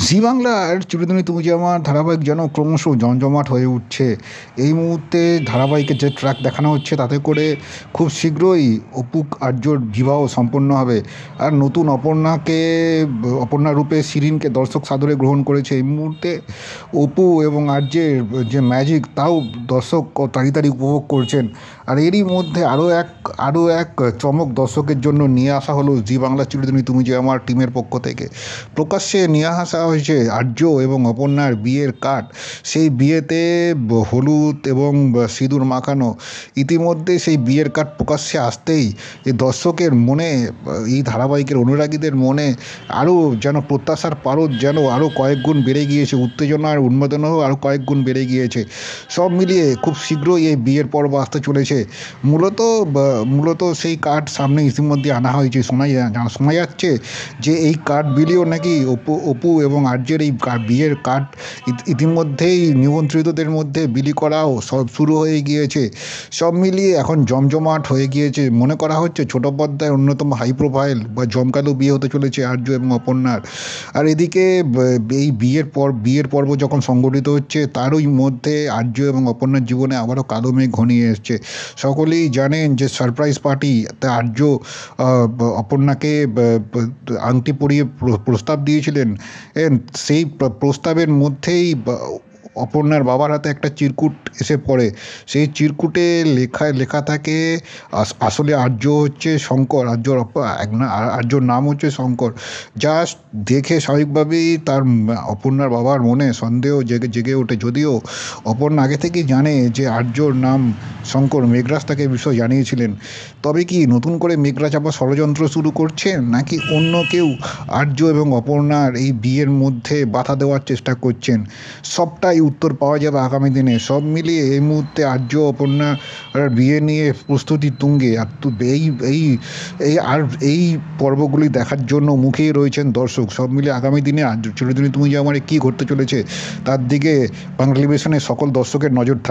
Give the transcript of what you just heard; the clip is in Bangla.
জি বাংলার চিরদিনই তুমি যে আমার ধারাবাহিক যেন ক্রমশ জমজমাট হয়ে উঠছে। এই মুহূর্তে ধারাবাহিকের যে ট্র্যাক দেখানো হচ্ছে তাতে করে খুব শীঘ্রই অপু আর্যর বিবাহ সম্পন্ন হবে। আর নতুন অপর্ণা রূপে শিরিনকে দর্শক সাদরে গ্রহণ করেছে। এই মুহূর্তে অপু এবং আর্যের যে ম্যাজিক তাও দর্শক তাড়াতাড়ি উপভোগ করছেন। আর এরই মধ্যে আরও এক চমক দর্শকের জন্য নিয়ে আসা হলো জি বাংলা চিরদিনই তুমি যে আমার টিমের পক্ষ থেকে। প্রকাশ্যে নিয়ে আসা হয়েছে আর্য এবং অপর্ণার বিয়ের কার্ড। সেই বিয়েতে হলুদ এবং সিঁদুর মাখানো। ইতিমধ্যে সেই বিয়ের কার্ড প্রকাশ্যে আসতেই এই দর্শকের মনে, এই ধারাবাহিকের অনুরাগীদের মনে আরও যেন প্রত্যাশার পারদ যেন আরও কয়েক গুণ বেড়ে গিয়েছে, উত্তেজনা আর উন্মাদনাও আরও কয়েক গুণ বেড়ে গিয়েছে। সব মিলিয়ে খুব শীঘ্রই এই বিয়ের পর্ব আসতে চলেছে। মূলত সেই কার্ড সামনে ইতিমধ্যে আনা হয়েছে। শোনা যাচ্ছে যে এই কার্ড বিলিও নাকি অপু এবং আর্যের এই বিয়ের কার্ড ইতিমধ্যেই নিমন্ত্রিতদের মধ্যে বিলি করাও সব শুরু হয়ে গিয়েছে। সব মিলিয়ে এখন জমজমাট হয়ে গিয়েছে। মনে করা হচ্ছে ছোটো পর্দায় অন্যতম হাই প্রোফাইল বা জমকালো বিয়ে হতে চলেছে আর্য এবং অপর্ণার। আর এদিকে এই বিয়ের পর্ব যখন সংগঠিত হচ্ছে তারই মধ্যে আর্য এবং অপর্ণার জীবনে আবারও কালো মেঘ ঘনিয়ে এসছে। সকলেই জানেন যে সারপ্রাইজ পার্টি তা আর্য অপর্ণাকে আংটি পরিয়ে প্রস্তাব দিয়েছিলেন। সেই প্রস্তাবের মধ্যেই অপর্ণার বাবার হাতে একটা চিরকুট এসে পড়ে। সেই চিরকুটে লেখা থাকে আসলে আর্য হচ্ছে শঙ্কর, আর্যর নাম হচ্ছে শঙ্কর। জাস্ট দেখে স্বাভাবিকভাবেই অপর্ণার বাবার মনে সন্দেহ জেগে ওঠে। যদিও অপর্ণা আগে থেকেই জানে যে আর্যর নাম শঙ্কর, মেঘরাজ তাকে বিষয় জানিয়েছিলেন। তবে কি নতুন করে মেঘরাজ আবার ষড়যন্ত্র শুরু করছেন, নাকি অন্য কেউ আর্য এবং অপর্ণার এই বিয়ের মধ্যে বাধা দেওয়ার চেষ্টা করছেন? সবটাই উত্তর পাওয়া যাবে আগামী দিনে। সব মিলিয়ে এই মুহূর্তে আর্য অপর্ণার বিয়ে নিয়ে প্রস্তুতি তুঙ্গে। আর এই পর্বগুলি দেখার জন্য মুখেই রয়েছেন দর্শক। সব মিলিয়ে আগামী দিনে চিরদিনই তুমি যে আমার কী ঘটতে চলেছে তার দিকে বাংলা টেলিভিশনের সকল দর্শকের নজর থাকবে।